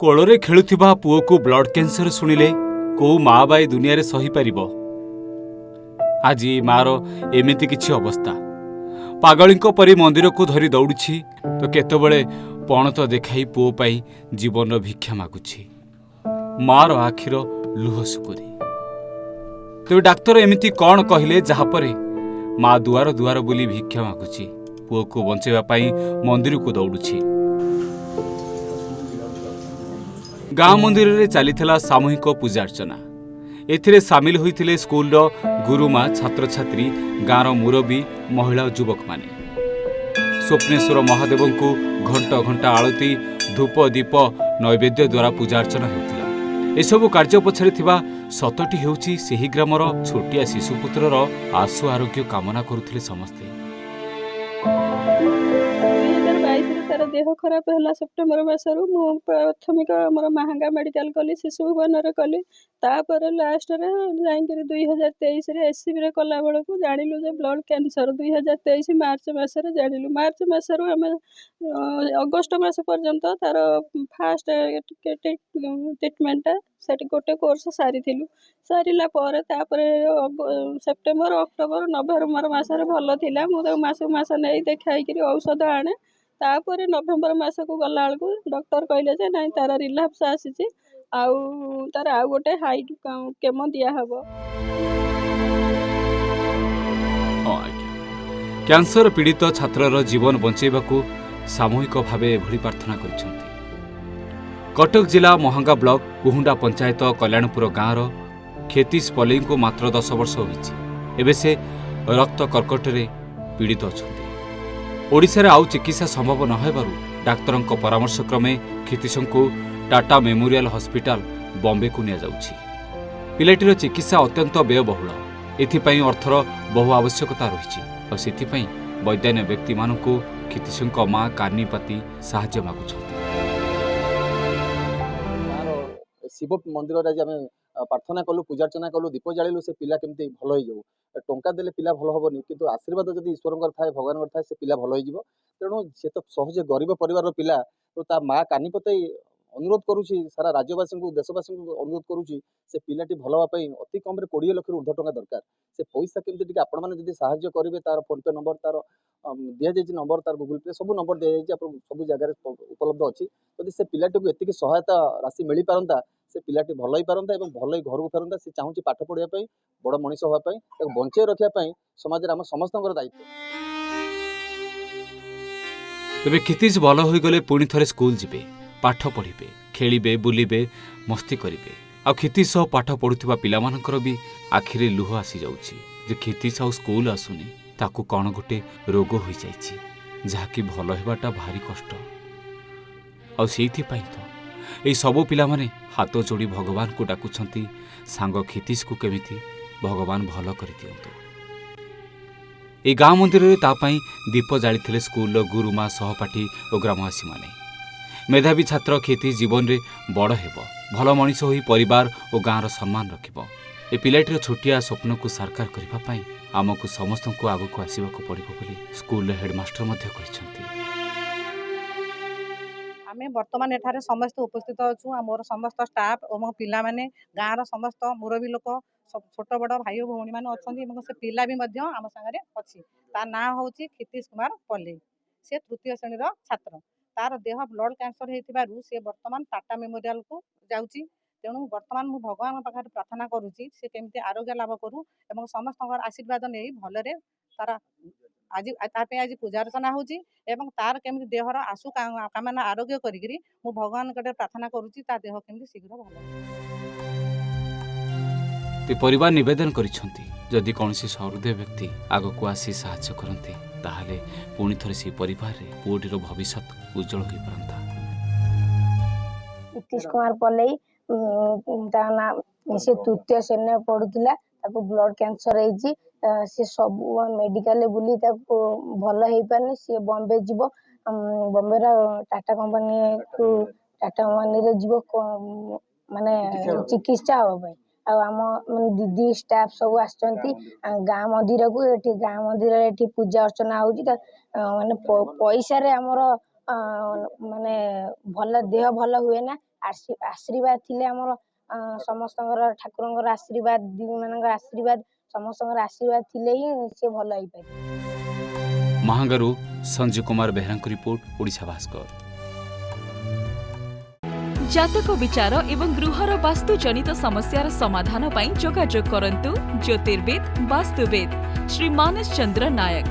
कोଳରେ ଖେଳୁଥିବା ପୁଅକୁ blood cancer ଶୁଣିଲେ କୋଉ ମା ବାଇ ଦୁନିଆରେ ସହିପାରିବ। ଆଜି ମାର ଏମିତି କିଛି ଅବସ୍ଥା। ପାଗଳୀଙ୍କ ପରି ମନ୍ଦିରକୁ ଧରି ଦୌଡୁଛି ତ କେତେବେଳେ ପଣତ ଦେଖାଇ ପୁଅ ପାଇଁ ଜୀବନର ଭିକ୍ଷା ମାଗୁଛି। ମାର ଆଖିର ଲୁହ ଶୁକୁରି। ତେବେ ଡାକ୍ତର ଏମିତି କ'ଣ କହିଲେ ଯାହାପରେ ମା ଦୁଆର ଦୁଆର ବୁଲି ଭିକ୍ଷା ମାଗୁଛି, ପୁଅକୁ ବଞ୍ଚାଇବା ପାଇଁ ମନ୍ଦିରକୁ ଦୌଡୁଛି। ଗାଁ ମନ୍ଦିରରେ ଚାଲିଥିଲା ସାମୂହିକ ପୂଜାର୍ଚ୍ଚନା। ଏଥିରେ ସାମିଲ ହୋଇଥିଲେ ସ୍କୁଲର ଗୁରୁମା, ଛାତ୍ରଛାତ୍ରୀ, ଗାଁର ମୁରବୀ, ମହିଳା ଓ ଯୁବକମାନେ। ସ୍ୱପ୍ନେଶ୍ୱର ମହାଦେବଙ୍କୁ ଘଣ୍ଟ ଘଣ୍ଟା ଆଳତି, ଧୂପ, ଦୀପ, ନୈବେଦ୍ୟ ଦ୍ୱାରା ପୂଜାର୍ଚ୍ଚନା ହେଉଥିଲା। ଏସବୁ କାର୍ଯ୍ୟ ପଛରେ ଥିବା ସତଟି ହେଉଛି ସେହି ଗ୍ରାମର ଛୋଟିଆ ଶିଶୁପୁତ୍ରର ଆଶୁ ଆରୋଗ୍ୟ କାମନା କରୁଥିଲେ ସମସ୍ତେ। 2022 ତାର ଦେହ ଖରାପ ହେଲା ସେପ୍ଟେମ୍ବର ମାସରୁ। ମୁଁ ପ୍ରାଥମିକ ଆମର ମାହାଙ୍ଗା ମେଡିକାଲ କଲି, ଶିଶୁ ଭୁବନରେ କଲି। ତାପରେ ଲାଷ୍ଟରେ ଯାଇକିରି 2023ରେ ଏସ୍ସିବିରେ କଲା ବେଳକୁ ଜାଣିଲୁ ଯେ ବ୍ଲଡ୍ କ୍ୟାନ୍ସର। 2023 ମାର୍ଚ୍ଚ ମାସରେ ଜାଣିଲୁ। ମାର୍ଚ୍ଚ ମାସରୁ ଆମେ ଅଗଷ୍ଟ ମାସ ପର୍ଯ୍ୟନ୍ତ ତାର ଫାଷ୍ଟ ଟ୍ରିଟମେଣ୍ଟଟା ସେଠି ଗୋଟେ କୋର୍ସ ସାରିଥିଲୁ। ସାରିଲା ପରେ ତାପରେ ସେପ୍ଟେମ୍ବର, ଅକ୍ଟୋବର, ନଭେମ୍ବର ମାସରେ ଭଲ ଥିଲା। ମୁଁ ତାକୁ ମାସକୁ ମାସ ନେଇ ଦେଖାଇକିରି ଔଷଧ ଆଣେ। ତାପରେ ନଭେମ୍ବର ମାସକୁ ଗଲା ବେଳକୁ ଡକ୍ଟର କହିଲେ ଯେ ନାଇଁ ତାର ରିଲାପ୍ସ ଆସିଛି, ଆଉ ତାର ଆଉ ଗୋଟେ ହାଇଟ୍ କେମୋ ଦିଆହବ। କ୍ୟାନ୍ସର ପୀଡ଼ିତ ଛାତ୍ରର ଜୀବନ ବଞ୍ଚାଇବାକୁ ସାମୂହିକ ଭାବେ ଏଭଳି ପ୍ରାର୍ଥନା କରିଛନ୍ତି। କଟକ ଜିଲ୍ଲା ମହାଙ୍ଗା ବ୍ଲକ କୁହୁଣ୍ଡା ପଞ୍ଚାୟତ କଲ୍ୟାଣପୁର ଗାଁର କ୍ଷିତୀଶ ପଲେଇଙ୍କୁ ମାତ୍ର 10 ବର୍ଷ ହୋଇଛି। ଏବେ ସେ ରକ୍ତ କର୍କଟରେ ପୀଡ଼ିତ ଅଛନ୍ତି। ଓଡ଼ିଶାରେ ଆଉ ଚିକିତ୍ସା ସମ୍ଭବ ନ ହେବାରୁ ଡାକ୍ତରଙ୍କ ପରାମର୍ଶ କ୍ରମେ କ୍ଷିତୀଶଙ୍କୁ ଟାଟା ମେମୋରିଆଲ ହସ୍ପିଟାଲ ବମ୍ବେକୁ ନିଆଯାଉଛି। ପିଲାଟିର ଚିକିତ୍ସା ଅତ୍ୟନ୍ତ ବ୍ୟୟବହୁଳ। ଏଥିପାଇଁ ଅର୍ଥର ବହୁ ଆବଶ୍ୟକତା ରହିଛି ଆଉ ସେଥିପାଇଁ ବୈଜ୍ଞାନିକ ବ୍ୟକ୍ତିମାନଙ୍କୁ କ୍ଷିତୀଶଙ୍କ ମା କାନି ପାତି ସାହାଯ୍ୟ ମାଗୁଛନ୍ତି। ଶିବ ମନ୍ଦିରରେ ଆଜି ଆମେ ପ୍ରାର୍ଥନା କଲୁ, ପୂଜାର୍ଚ୍ଚନା କଲୁ, ଦୀପ ଜାଳିଲୁ, ସେ ପିଲା କେମିତି ଭଲ ହେଇଯାଉ। ଟଙ୍କା ଦେଲେ ପିଲା ଭଲ ହବନି, କିନ୍ତୁ ଆଶୀର୍ବାଦ ଯଦି ଈଶ୍ୱରଙ୍କର ଥାଏ, ଭଗବାନଙ୍କର ଥାଏ, ସେ ପିଲା ଭଲ ହେଇଯିବ। ତେଣୁ ସେ ତ ସହଜେ ଗରିବ ପରିବାରର ପିଲା, ତ ତା ମା କାନି ପତେଇ ଅନୁରୋଧ କରୁଛି, ସାରା ରାଜ୍ୟବାସୀଙ୍କୁ, ଦେଶବାସୀଙ୍କୁ ଅନୁରୋଧ କରୁଛି, ସେ ପିଲାଟି ଭଲ ହେବା ପାଇଁ ଅତି କମରେ 20 ଲକ୍ଷରୁ ଉର୍ଦ୍ଧ୍ୱ ଟଙ୍କା ଦରକାର। ସେ ପଇସା କେମିତି ଟିକେ ଆପଣମାନେ ଯଦି ସାହାଯ୍ୟ କରିବେ, ତାର ଫୋନ ପେ ନମ୍ବର, ତାର ଦିଆଯାଇଛି ନମ୍ବର, ତାର ଗୁଗୁଲ ପେ ସବୁ ନମ୍ବର ଦିଆଯାଇଛି, ଆପଣ ସବୁ ଜାଗାରେ ଉପଲବ୍ଧ ଅଛି। ଯଦି ସେ ପିଲାଟିକୁ ଏତିକି ସହାୟତା ରାଶି ମିଳିପାରନ୍ତା, ସେ ପିଲାଟି ଭଲ ହେଇପାରନ୍ତା ଏବଂ ଭଲ ହେଇ ଘରକୁ ଫେରନ୍ତା। ସେ ଚାହୁଁଛି ପାଠ ପଢ଼ିବା ପାଇଁ, ବଡ଼ ମଣିଷ ହେବା ପାଇଁ, ତାକୁ ବଞ୍ଚାଇ ରଖିବା ପାଇଁ ସମାଜରେ ଆମ ସମସ୍ତଙ୍କର ଦାୟିତ୍ୱ। ତେବେ କ୍ଷିତୀଶ ଭଲ ହୋଇଗଲେ ପୁଣି ଥରେ ସ୍କୁଲ ଯିବେ, ପାଠ ପଢ଼ିବେ, ଖେଳିବେ, ବୁଲିବେ, ମସ୍ତି କରିବେ। ଆଉ କ୍ଷିତୀଶ ସହ ପାଠ ପଢ଼ୁଥିବା ପିଲାମାନଙ୍କର ବି ଆଖିରେ ଲୁହ ଆସିଯାଉଛି ଯେ କ୍ଷିତୀଶ ଆଉ ସ୍କୁଲ ଆସୁନି, ତାକୁ କ'ଣ ଗୋଟେ ରୋଗ ହୋଇଯାଇଛି ଯାହାକି ଭଲ ହେବାଟା ଭାରି କଷ୍ଟ। ଆଉ ସେଇଥିପାଇଁ ତ ଏହି ସବୁ ପିଲାମାନେ ହାତ ଯୋଡ଼ି ଭଗବାନଙ୍କୁ ଡାକୁଛନ୍ତି ସାଙ୍ଗ କ୍ଷିତୀଶକୁ କେମିତି ଭଗବାନ ଭଲ କରିଦିଅନ୍ତୁ। ଏହି ଗାଁ ମନ୍ଦିରରେ ତା ପାଇଁ ଦୀପ ଜାଳିଥିଲେ ସ୍କୁଲର ଗୁରୁମା, ସହପାଠୀ ଓ ଗ୍ରାମବାସୀମାନେ। ମେଧାବୀ ଛାତ୍ର କ୍ଷିତୀଶ ଜୀବନରେ ବଡ଼ ହେବ, ଭଲ ମଣିଷ ହୋଇ ପରିବାର ଓ ଗାଁର ସମ୍ମାନ ରଖିବ। ଏ ପିଲାଟିର ଛୋଟିଆ ସ୍ୱପ୍ନକୁ ସାକାର କରିବା ପାଇଁ ଆମକୁ ସମସ୍ତଙ୍କୁ ଆଗକୁ ଆସିବାକୁ ପଡ଼ିବ ବୋଲି ସ୍କୁଲର ହେଡମାଷ୍ଟର ମଧ୍ୟ କହିଛନ୍ତି। ଆମେ ବର୍ତ୍ତମାନ ଏଠାରେ ସମସ୍ତେ ଉପସ୍ଥିତ ଅଛୁ। ମୋର ସମସ୍ତ ଷ୍ଟାଫ ଓ ମୋ ପିଲାମାନେ, ଗାଁର ସମସ୍ତ ମୁରବୀ ଲୋକ, ଛୋଟ ବଡ଼ ଭାଇ ଓ ଭଉଣୀମାନେ ଅଛନ୍ତି ଏବଂ ସେ ପିଲା ବି ମଧ୍ୟ ଆମ ସାଙ୍ଗରେ ଅଛି। ତା ନାଁ ହେଉଛି କ୍ଷିତୀଶ କୁମାର ପଲେଇ। ସେ ତୃତୀୟ ଶ୍ରେଣୀର ଛାତ୍ର। ତାର ଦେହ ବ୍ଲଡ୍ କ୍ୟାନ୍ସର ହେଇଥିବାରୁ ସେ ବର୍ତ୍ତମାନ ଟାଟା ମେମୋରିଆଲକୁ ଯାଉଛି। ତେଣୁ ବର୍ତ୍ତମାନ ମୁଁ ଭଗବାନଙ୍କ ପାଖରେ ପ୍ରାର୍ଥନା କରୁଛି ସେ କେମିତି ଆରୋଗ୍ୟ ଲାଭ କରୁ ଏବଂ ସମସ୍ତଙ୍କର ଆଶୀର୍ବାଦ ନେଇ ଭଲରେ ତାର ଆଜି ତା ପାଇଁ ଆଜି ପୂଜାର୍ଚ୍ଚନା ହେଉଛି ଏବଂ ତାର କେମିତି ଦେହର ଆଶୁ କାମନା ଆରୋଗ୍ୟ କରିକିରି ମୁଁ ଭଗବାନଙ୍କ ପ୍ରାର୍ଥନା କରୁଛି ତା ଦେହ କେମିତି ଶୀଘ୍ର ଭଲ। ପରିବାର ନିବେଦନ କରିଛନ୍ତି ଯଦି କୌଣସି ସହୃଦୟ ବ୍ୟକ୍ତି ଆଗକୁ ଆସି ସାହାଯ୍ୟ କରନ୍ତି, ତାହେଲେ ପୁଣି ଥରେ ସେହି ପରିବାରରେ ପୁଅଟିର ଭବିଷ୍ୟତ ଉଜ୍ଜଳ ହୋଇପାରନ୍ତା। କ୍ଷିତୀଶ କୁମାର ପଲେଇ, ତା ନାଁ, ସେ ତୃତୀୟ ଶ୍ରେଣୀରେ ପଢୁଥିଲା। ତାକୁ ବ୍ଲଡ୍ କ୍ୟାନ୍ସର ହେଇଛି। ସେ ସବୁ ମେଡିକାଲରେ ବୁଲି ତାକୁ ଭଲ ହେଇପାରୁନି। ସିଏ ବମ୍ବେ ଯିବ, ବମ୍ବେର ଟାଟା କମ୍ପାନୀରେ ଯିବ ମାନେ ଚିକିତ୍ସା ହେବା ପାଇଁ। ଆଉ ଆମ ଦିଦି ଷ୍ଟାଫ ସବୁ ଆସିଛନ୍ତି ଗାଁ ମନ୍ଦିରକୁ। ଗାଁ ମନ୍ଦିରରେ ଏଠି ପୂଜା ଅର୍ଚ୍ଚନା ହେଉଛି। ମାନେ ପଇସାରେ ଆମର ମାନେ ଭଲ ଦେହ ଭଲ ହୁଏ ନା। ଆଶୀର୍ବାଦ ଥିଲେ ଆମର ସମସ୍ତଙ୍କର ଠାକୁରଙ୍କର ଆଶୀର୍ବାଦ, ଦିଦିମାନଙ୍କର ଆଶୀର୍ବାଦ, ସମସ୍ତଙ୍କର ଆଶୀର୍ବାଦ ଥିଲେ ହିଁ ସେ ଭଲ ହେଇପାରିବ। ମାହାଙ୍ଗାରୁ ସଞ୍ଜୟ କୁମାର ବେହେରାଙ୍କ ରିପୋର୍ଟ, ଓଡ଼ିଶା ଭାସ୍କର। ଜାତକ ବିଚାର ଏବଂ ଗୃହର ବାସ୍ତୁଜନିତ ସମସ୍ୟାର ସମାଧାନ ପାଇଁ ଯୋଗାଯୋଗ କରନ୍ତୁ ଜ୍ୟୋତିର୍ବିଦ ବାସ୍ତୁବିଦ ଶ୍ରୀ ମାନସ ଚନ୍ଦ୍ର ନାୟକ।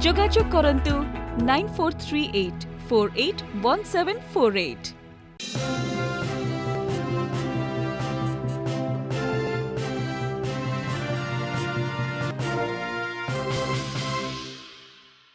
ଯୋଗାଯୋଗ କରନ୍ତୁ 9438481748।